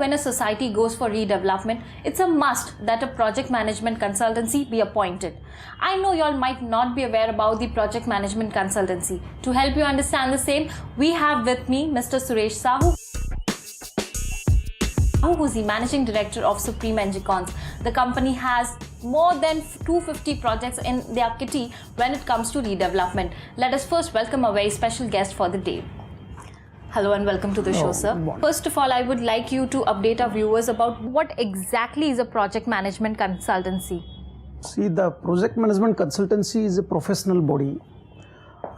when a society goes for redevelopment, it's a must that a project management consultancy be appointed. I know y'all might not be aware about the project management consultancy. To help you understand the same, we have with me Mr. Suresh Sahu, who's the Managing Director of Supreme Engicons. The company has more than 250 projects in their kitty when it comes to redevelopment. Let us first welcome a very special guest for the day. Hello and welcome to the show, sir. First of all, I would like you to update our viewers about what exactly is a project management consultancy. See, the project management consultancy is a professional body.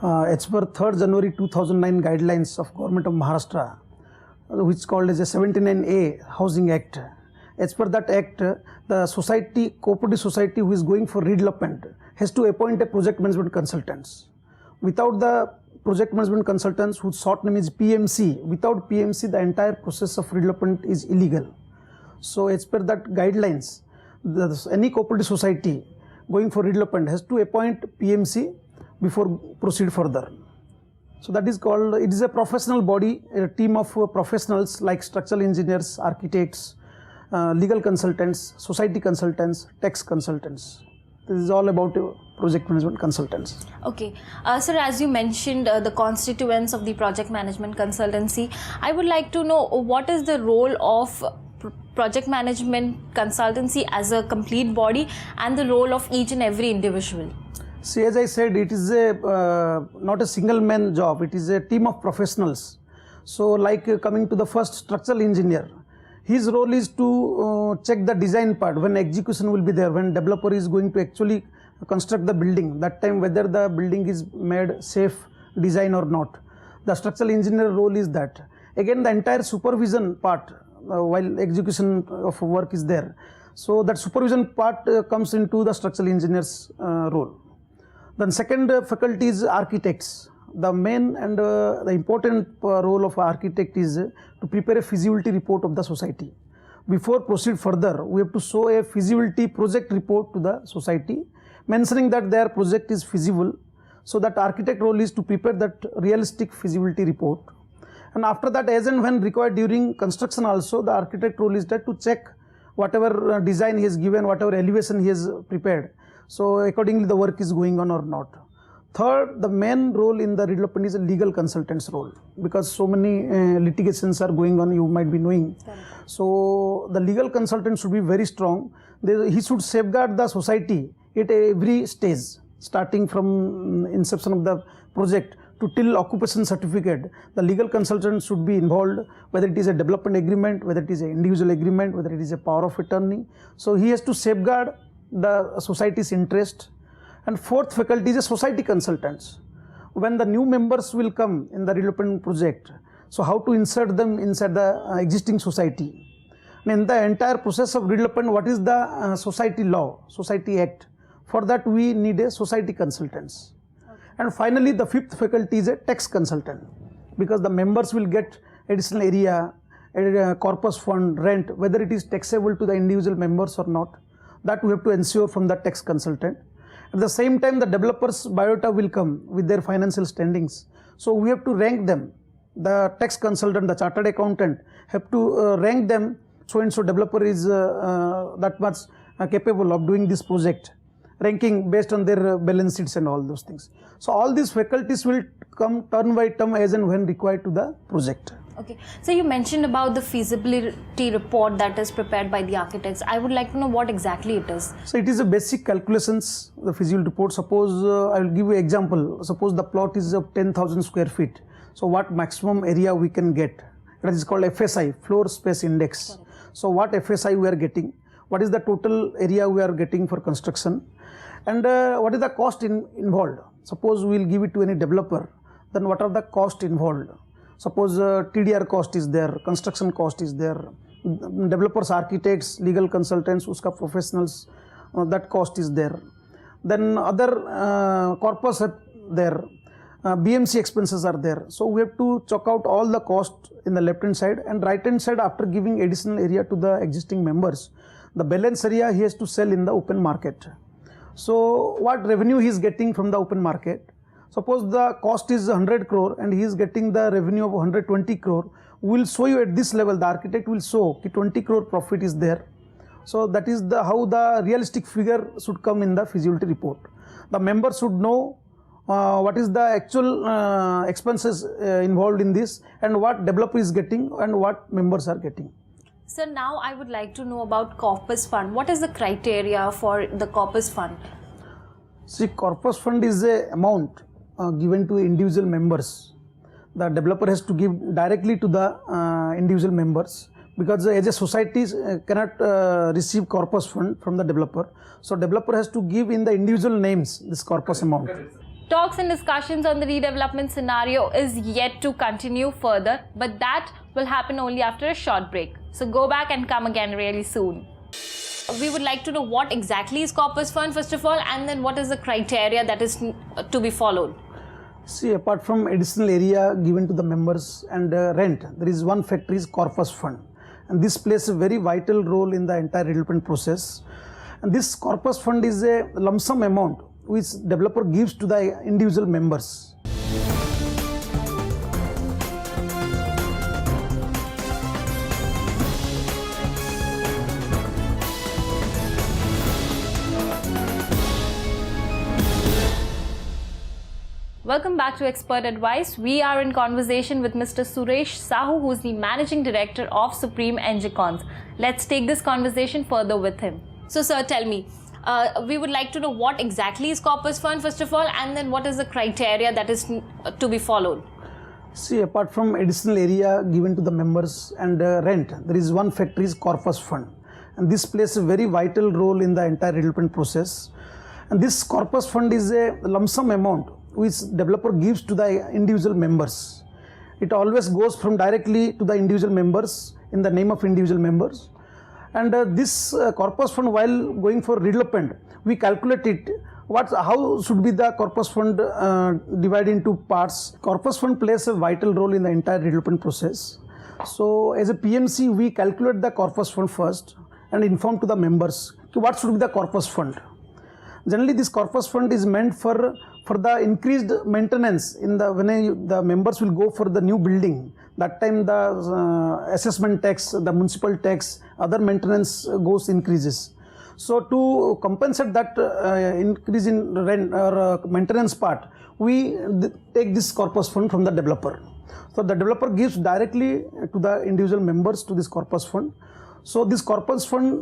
As per 3rd January 2009 guidelines of Government of Maharashtra, which is called as a 79A Housing Act. As per that act, the society, cooperative society who is going for redevelopment has to appoint a project management consultants. Without the project management consultants, whose short name is PMC, without PMC the entire process of redevelopment is illegal. So as per that guidelines, any cooperative society going for redevelopment has to appoint PMC before proceed further. So that is called, it is a professional body, a team of professionals like structural engineers, architects, legal consultants, society consultants, tax consultants. This is all about project management consultants. Okay. Sir, as you mentioned the constituents of the project management consultancy, I would like to know what is the role of project management consultancy as a complete body and the role of each and every individual. See, as I said, it is a not a single man job, it is a team of professionals. So like coming to the first structural engineer, his role is to check the design part when execution will be there, when developer is going to actually construct the building, that time whether the building is made safe design or not. The structural engineer role is that. Again, the entire supervision part while execution of work is there. So that supervision part comes into the structural engineer's role. Then second faculty is architects. The main and the important role of architect is to prepare a feasibility report of the society. Before proceed further, we have to show a feasibility project report to the society, mentioning that their project is feasible. So that architect role is to prepare that realistic feasibility report. And after that, as and when required during construction also, the architect role is that to check whatever design he has given, whatever elevation he has prepared. So accordingly the work is going on or not. Third, the main role in the redevelopment is a legal consultant's role, because so many litigations are going on, you might be knowing. So the legal consultant should be very strong. He should safeguard the society at every stage, starting from inception of the project to till occupation certificate. The legal consultant should be involved, whether it is a development agreement, whether it is an individual agreement, whether it is a power of attorney. So he has to safeguard the society's interest. And fourth faculty is a society consultants. When the new members will come in the redevelopment project, so how to insert them inside the existing society. And in the entire process of redevelopment, what is the society law, society act? For that we need a society consultants. Okay. And finally the fifth faculty is a tax consultant, because the members will get additional area, corpus fund, rent, whether it is taxable to the individual members or not. That we have to ensure from the tax consultant. At the same time, the developers' biodata will come with their financial standings. So we have to rank them. The tax consultant, the chartered accountant have to rank them. So and so developer is that much capable of doing this project, ranking based on their balance sheets and all those things. So all these faculties will come term by term as and when required to the project. Okay, so you mentioned about the feasibility report that is prepared by the architects. I would like to know what exactly it is. So it is a basic calculations, the feasibility report. Suppose I will give you an example. Suppose the plot is of 10,000 square feet. So what maximum area we can get? That is called FSI, floor space index. Correct. So what FSI we are getting? What is the total area we are getting for construction? And what is the cost involved? Suppose we will give it to any developer. Then what are the cost involved? Suppose TDR cost is there, construction cost is there, developers, architects, legal consultants, uska professionals, that cost is there. Then other corpus are there, BMC expenses are there. So we have to chalk out all the cost in the left hand side, and right hand side, after giving additional area to the existing members, the balance area he has to sell in the open market. So what revenue he is getting from the open market? Suppose the cost is 100 crore and he is getting the revenue of 120 crore. will show you at this level, the architect will show that 20 crore profit is there. So that is how the realistic figure should come in the feasibility report. The member should know what is the actual expenses involved in this, and what developer is getting and what members are getting. So now I would like to know about corpus fund. What is the criteria for the corpus fund? See, corpus fund is a amount given to individual members. The developer has to give directly to the individual members, because as a society cannot receive corpus fund from the developer. So developer has to give in the individual names this corpus amount. Talks and discussions on the redevelopment scenario is yet to continue further, but that will happen only after a short break. So go back and come again really soon. We would like to know what exactly is corpus fund first of all, and then what is the criteria that is to be followed. See, apart from additional area given to the members and rent, there is one factor is corpus fund, and this plays a very vital role in the entire redevelopment process. And this corpus fund is a lump sum amount which developer gives to the individual members. Welcome back to Expert Advice. We are in conversation with Mr. Suresh Sahu, who is the Managing Director of Supreme Engicons. Let's take this conversation further with him. So sir, tell me, we would like to know what exactly is corpus fund first of all, and then what is the criteria that is to be followed. See, apart from additional area given to the members and rent, there is one factor is corpus fund, and this plays a very vital role in the entire redevelopment process. And this corpus fund is a lump sum amount which developer gives to the individual members. It always goes from directly to the individual members in the name of individual members. And this corpus fund, while going for redevelopment, we calculate it. How should be the corpus fund divided into parts? Corpus fund plays a vital role in the entire redevelopment process. So as a PMC, we calculate the corpus fund first and inform to the members what should be the corpus fund. Generally, this corpus fund is meant for the increased maintenance in the when the members will go for the new building. That time the assessment tax, the municipal tax, other maintenance increases. So to compensate that increase in rent or maintenance part, we take this corpus fund from the developer. So the developer gives directly to the individual members to this corpus fund. So this corpus fund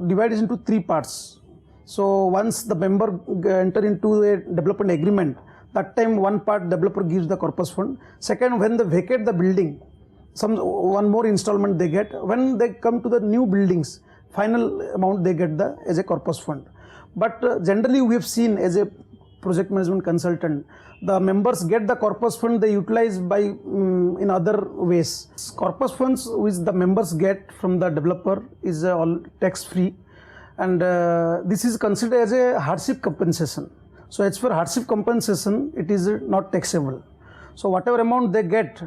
divides into three parts. So once the member enter into a development agreement, that time one part developer gives the corpus fund. Second, when they vacate the building, one more installment they get. When they come to the new buildings, final amount they get as a corpus fund. But generally we have seen as a project management consultant, the members get the corpus fund, they utilize by in other ways. Corpus funds which the members get from the developer is all tax free. And this is considered as a hardship compensation. So as for hardship compensation, it is not taxable. So whatever amount they get,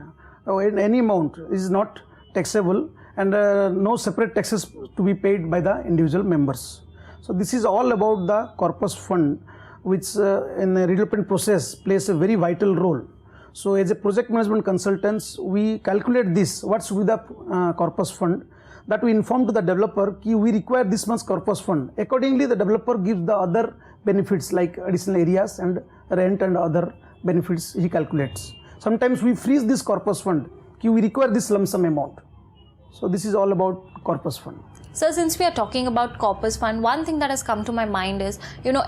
any amount is not taxable, and no separate taxes to be paid by the individual members. So this is all about the corpus fund, which in the redevelopment process plays a very vital role. So as a project management consultants, we calculate this, what should be the corpus fund, that we inform to the developer we require this much corpus fund. Accordingly, the developer gives the other benefits like additional areas and rent and other benefits he calculates. Sometimes we freeze this corpus fund, we require this lump sum amount. So this is all about corpus fund. So since we are talking about corpus fund, one thing that has come to my mind is,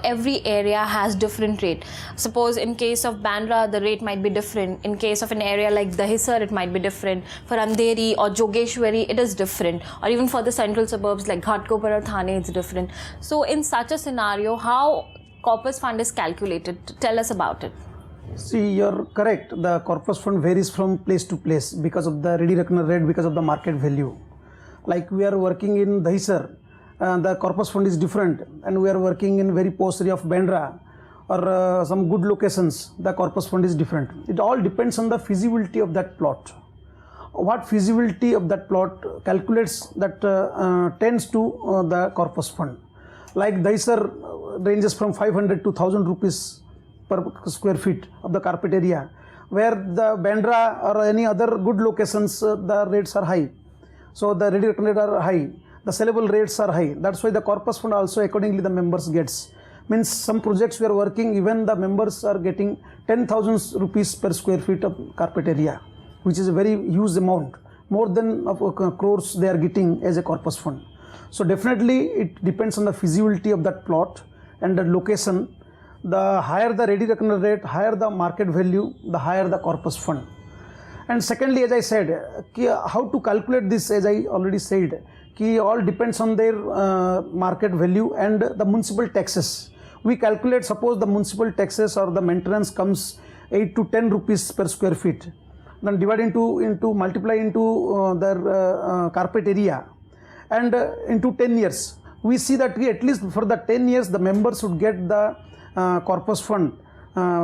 every area has different rate. Suppose in case of Bandra, the rate might be different. In case of an area like Dahisar, it might be different. For Andheri or Jogeshwari, it is different. Or even for the central suburbs like Ghatkopar or Thane, it's different. So in such a scenario, how corpus fund is calculated? Tell us about it. See, you're correct. The corpus fund varies from place to place because of the ready reckoner rate, because of the market value. Like we are working in Dahisar, the corpus fund is different, and we are working in very post area of Bandra or some good locations, the corpus fund is different. It all depends on the feasibility of that plot. What feasibility of that plot calculates that tends to the corpus fund. Like Dahisar ranges from 500 to 1000 rupees per square feet of the carpet area, where the Bandra or any other good locations, the rates are high. So the ready reckoning rates are high, the sellable rates are high. That's why the corpus fund also accordingly the members gets. Means some projects we are working, even the members are getting 10,000 rupees per square feet of carpet area, which is a very huge amount, more than crores they are getting as a corpus fund. So definitely it depends on the feasibility of that plot and the location. The higher the ready reckoning rate, higher the market value, the higher the corpus fund. And secondly, as I said, how to calculate this, as I already said, all depends on their market value and the municipal taxes. We calculate, suppose the municipal taxes or the maintenance comes 8 to 10 rupees per square feet, then divide into multiply into their carpet area, and into 10 years. We see that at least for the 10 years the members should get the corpus fund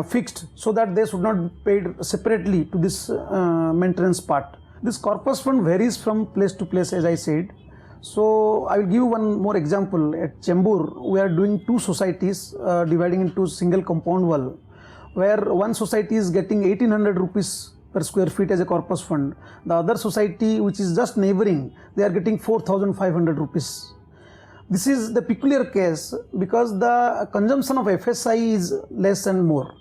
fixed, so that they should not be paid separately to this maintenance part. This corpus fund varies from place to place, as I said. So I will give one more example. At Chembur, we are doing two societies dividing into single compound wall, where one society is getting 1800 rupees per square feet as a corpus fund. The other society, which is just neighboring, they are getting 4500 rupees. This is the peculiar case because the consumption of FSI is less and more.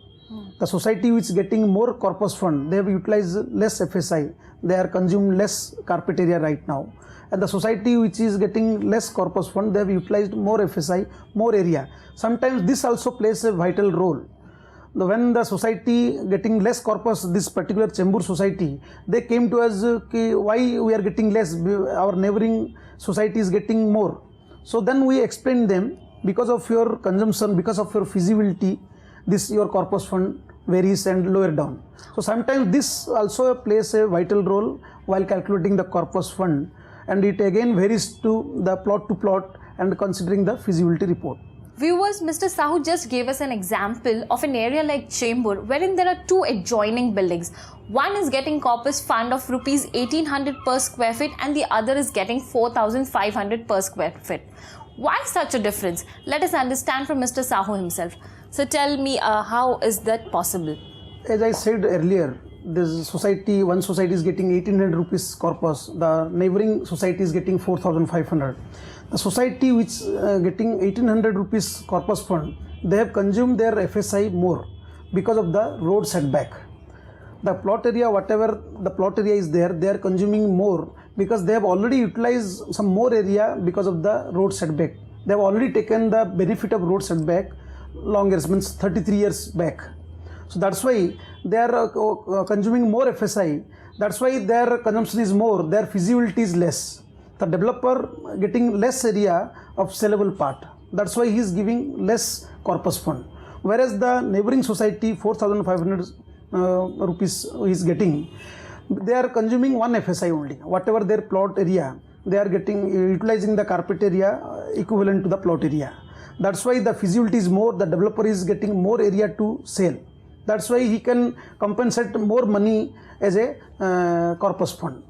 The society which is getting more corpus fund, they have utilized less FSI, they are consumed less carpet area right now. And the society which is getting less corpus fund, they have utilized more FSI, more area. Sometimes this also plays a vital role. When the society getting less corpus, this particular Chembur society, they came to us, why we are getting less, our neighboring society is getting more. So then we explain them, because of your consumption, because of your feasibility, this your corpus fund varies and lower down. So sometimes this also plays a vital role while calculating the corpus fund, and it again varies to the plot to plot and considering the feasibility report. Viewers, Mr. Sahu just gave us an example of an area like Chembur, wherein there are two adjoining buildings. One is getting corpus fund of rupees 1800 per square feet and the other is getting 4500 per square feet. Why such a difference? Let us understand from Mr. Sahu himself. So tell me, how is that possible? As I said earlier, this society, one society is getting 1800 rupees corpus, the neighboring society is getting 4500. The society which getting 1800 rupees corpus fund, they have consumed their FSI more because of the road setback. The plot area, whatever the plot area is there, they are consuming more because they have already utilized some more area because of the road setback. They have already taken the benefit of road setback longer, means 33 years back. So that's why they are consuming more FSI. That's why their consumption is more, their feasibility is less. The developer getting less area of sellable part. That's why he is giving less corpus fund. Whereas the neighboring society, 4500 rupees is getting, they are consuming one FSI only. Whatever their plot area, they are getting, utilizing the carpet area equivalent to the plot area. That's why the feasibility is more, the developer is getting more area to sell. That's why he can compensate more money as a corpus fund.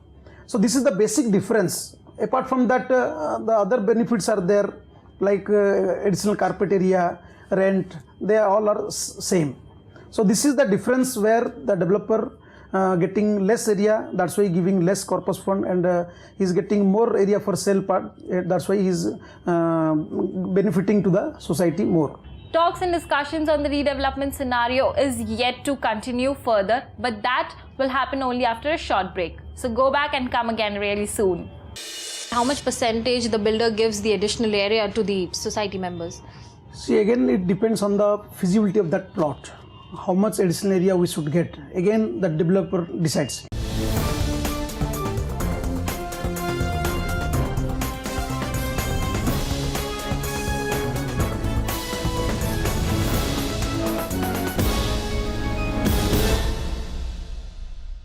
So this is the basic difference. Apart from that, the other benefits are there, like additional carpet area, rent, they all are same. So this is the difference where the developer getting less area, that's why giving less corpus fund, and he's getting more area for sale part, that's why he's benefiting to the society more. Talks and discussions on the redevelopment scenario is yet to continue further, but that will happen only after a short break. So go back and come again really soon. How much percentage the builder gives the additional area to the society members? See, again it depends on the feasibility of that plot. How much additional area we should get. Again the developer decides.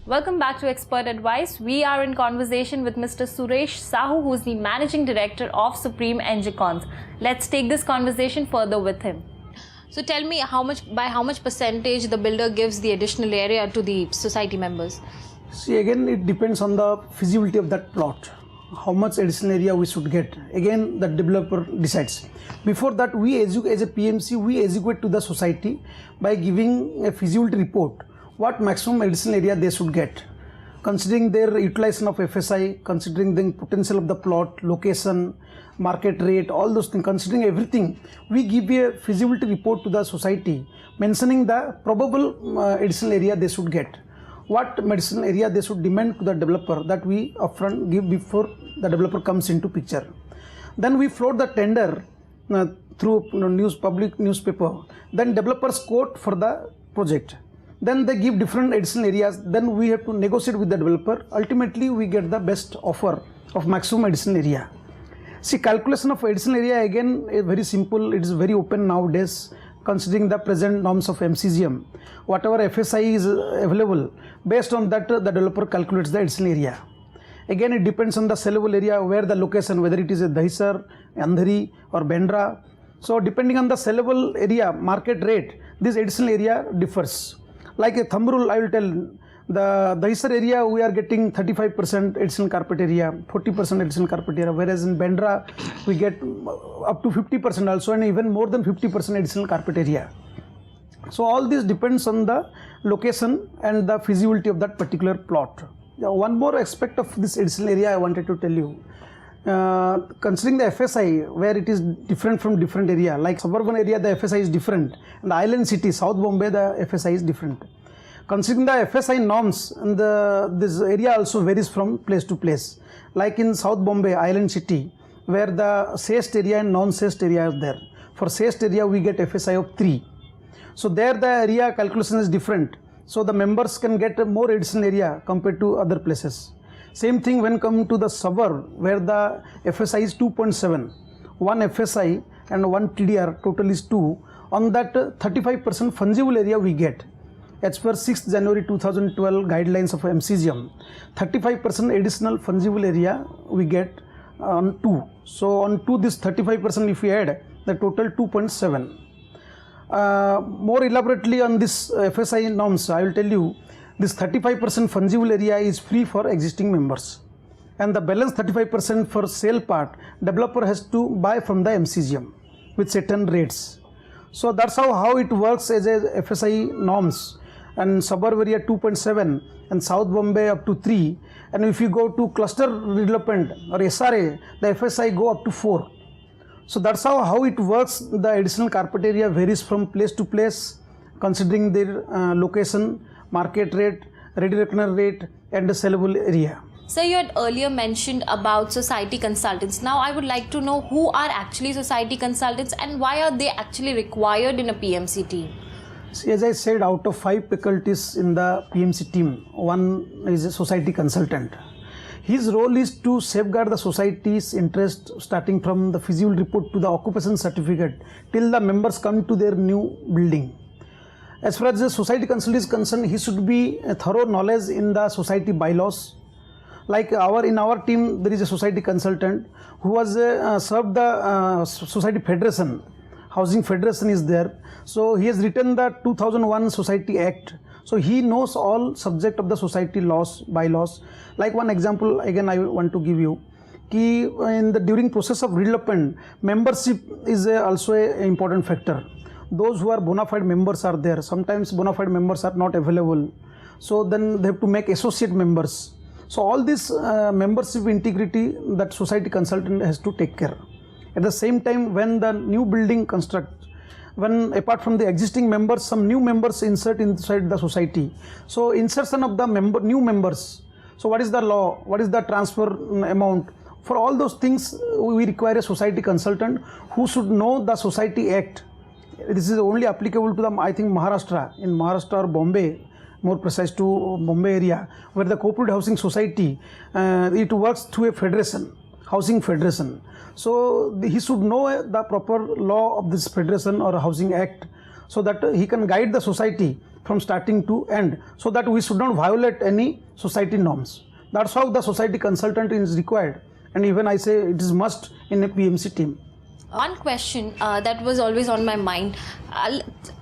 Welcome back to Expert Advice. We are in conversation with Mr. Suresh Sahu, who is the Managing Director of Supreme Engicons. Let's take this conversation further with him. So tell me, by how much percentage the builder gives the additional area to the society members? See, again it depends on the feasibility of that plot. How much additional area we should get. Again the developer decides. Before that, we as a PMC, we educate to the society by giving a feasibility report. what maximum additional area they should get. Considering their utilization of FSI, considering the potential of the plot, location, market rate, all those things, considering everything, we give a feasibility report to the society mentioning the probable additional area they should get. What additional area they should demand to the developer, that we upfront give before the developer comes into picture. Then we float the tender through public newspaper. Then developers quote for the project. Then they give different additional areas. Then we have to negotiate with the developer. Ultimately, we get the best offer of maximum additional area. See, calculation of additional area again is very simple. It is very open nowadays, considering the present norms of MCGM. Whatever FSI is available, based on that the developer calculates the additional area. Again, it depends on the sellable area, where the location, whether it is a Dahisar, Andheri or Bandra. So depending on the sellable area, market rate, this additional area differs. Like a thumb rule, I will tell, the Dahisar area we are getting 35% additional carpet area, 40% additional carpet area, whereas in Bandra we get up to 50% also, and even more than 50% additional carpet area. So all this depends on the location and the feasibility of that particular plot. One more aspect of this additional area I wanted to tell you. Considering the FSI, where it is different from different area, like suburban area the FSI is different, and the island city, South Bombay, the FSI is different. Considering the FSI norms, and this area also varies from place to place. Like in South Bombay, island city, where the saced area and non-saced area are there. For saced area we get FSI of 3. So there the area calculation is different. So the members can get more additional area compared to other places. Same thing when come to the suburb, where the FSI is 2.7. One FSI and one TDR, total is 2. On that 35% fungible area we get. As per 6th January 2012 guidelines of MCGM, 35% additional fungible area we get on 2. So on 2, this 35% if we add, the total 2.7. More elaborately on this FSI norms, I will tell you, this 35% fungible area is free for existing members, and the balance 35% for sale part, developer has to buy from the MCGM with certain rates. So that's how it works as a FSI norms, and suburb area 2.7 and South Bombay up to 3, and if you go to cluster development or SRA, the FSI go up to 4. So that's how it works. The additional carpet area varies from place to place, considering their location, market rate, ready reckoner rate, and the sellable area. Sir, you had earlier mentioned about society consultants. Now I would like to know who are actually society consultants and why are they actually required in a PMC team? See, as I said, out of 5 faculties in the PMC team, one is a society consultant. His role is to safeguard the society's interest, starting from the feasibility report to the occupation certificate till the members come to their new building. As far as the society consultant is concerned, he should be a thorough knowledge in the society bylaws. Like in our team, there is a society consultant who has served the society federation. Housing Federation is there. So he has written the 2001 Society Act. So he knows all subject of the society laws, bylaws. Like one example, again I want to give you. During process of redevelopment, membership is also an important factor. Those who are bona fide members are there. Sometimes bona fide members are not available. So then they have to make associate members. So all this membership integrity that society consultant has to take care. At the same time, when the new building construct, when apart from the existing members, some new members insert inside the society. So insertion of the new members. So what is the law? What is the transfer amount? For all those things, we require a society consultant who should know the Society Act. This is only applicable to the, I think, Maharashtra. In Maharashtra or Bombay, more precise to Bombay area, where the cooperative housing society, it works through a federation, housing federation. So he should know the proper law of this federation or housing act, so that he can guide the society from starting to end, so that we should not violate any society norms. That's how the society consultant is required, and even I say it is must in a PMC team. One question that was always on my mind.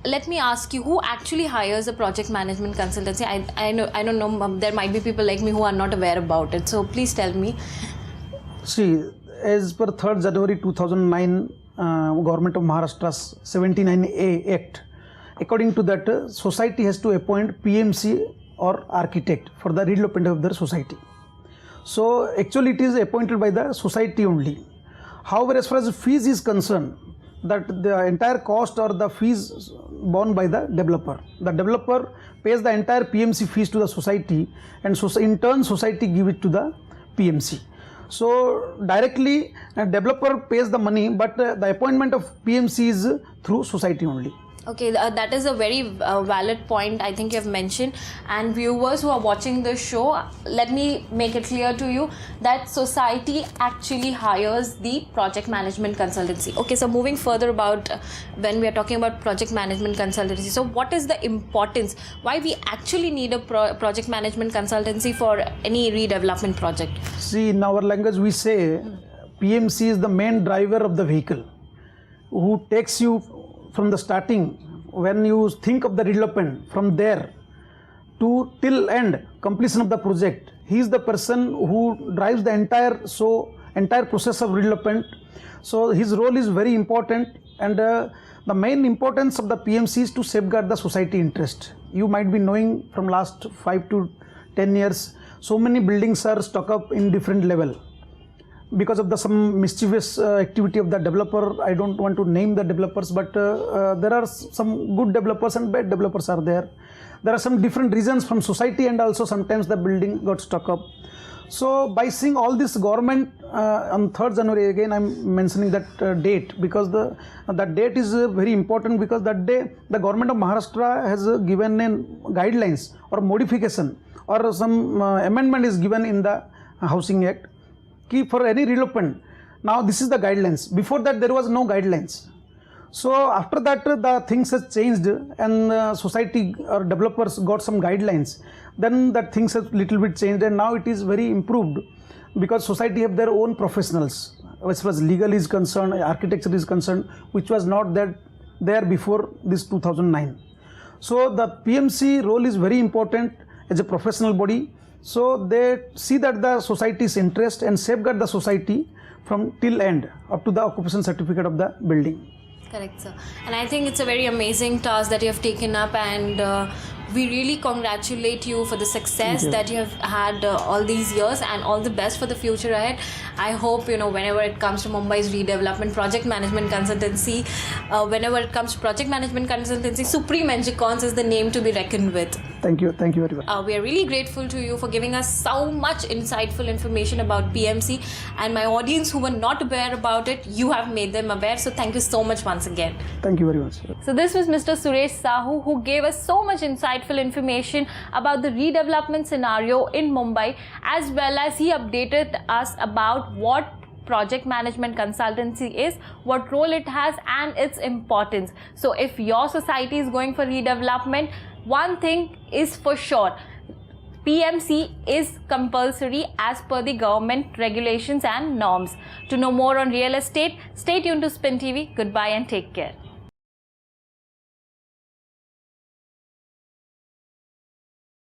Let me ask you, who actually hires a project management consultancy? I don't know. There might be people like me who are not aware about it. So please tell me. See, as per 3rd January 2009, Government of Maharashtra's 79A Act, according to that, society has to appoint PMC or architect for the redevelopment of their society. So actually it is appointed by the society only. However, as far as fees is concerned, that the entire cost or the fees borne by the developer. The developer pays the entire PMC fees to the society, and so in turn society give it to the PMC. So directly a developer pays the money, but the appointment of PMC is through society only. Okay, that is a very valid point I think you have mentioned. And viewers who are watching this show, let me make it clear to you that society actually hires the project management consultancy. Okay, so moving further about when we are talking about project management consultancy, so what is the importance, why we actually need a project management consultancy for any redevelopment project? See, in our language we say PMC is the main driver of the vehicle, who takes you from the starting, when you think of the redevelopment, from there to till end completion of the project. He is the person who drives the entire process of redevelopment. So his role is very important, and the main importance of the PMC is to safeguard the society interest. You might be knowing from last 5 to 10 years, so many buildings are stuck up in different level because of some mischievous activity of the developer. I don't want to name the developers, but there are some good developers and bad developers are there. There are some different reasons from society, and also sometimes the building got stuck up. So by seeing all this, government on 3rd January, again I'm mentioning that date, because that date is very important, because that day the government of Maharashtra has given guidelines or modification or some amendment is given in the Housing Act for any redevelopment. Now this is the guidelines. Before that there was no guidelines. So after that the things has changed, and society or developers got some guidelines. Then that things have little bit changed, and now it is very improved, because society have their own professionals as far as legal is concerned, architecture is concerned, which was not there before this 2009. So the PMC role is very important as a professional body. So they see that the society's interest and safeguard the society from till end up to the occupation certificate of the building. Correct, sir. And I think it's a very amazing task that you have taken up, and we really congratulate you for the success that you have had all these years, and all the best for the future ahead. I hope, whenever it comes to Mumbai's redevelopment project management consultancy, Supreme Engicons is the name to be reckoned with. Thank you very much. We are really grateful to you for giving us so much insightful information about PMC, and my audience who were not aware about it, you have made them aware. So thank you so much once again. Thank you very much. So this was Mr. Suresh Sahu, who gave us so much insightful information about the redevelopment scenario in Mumbai, as well as he updated us about what project management consultancy is, what role it has, and its importance. So if your society is going for redevelopment, one thing is for sure: PMC is compulsory as per the government regulations and norms. To know more on real estate, stay tuned to Spin TV. Goodbye and take care.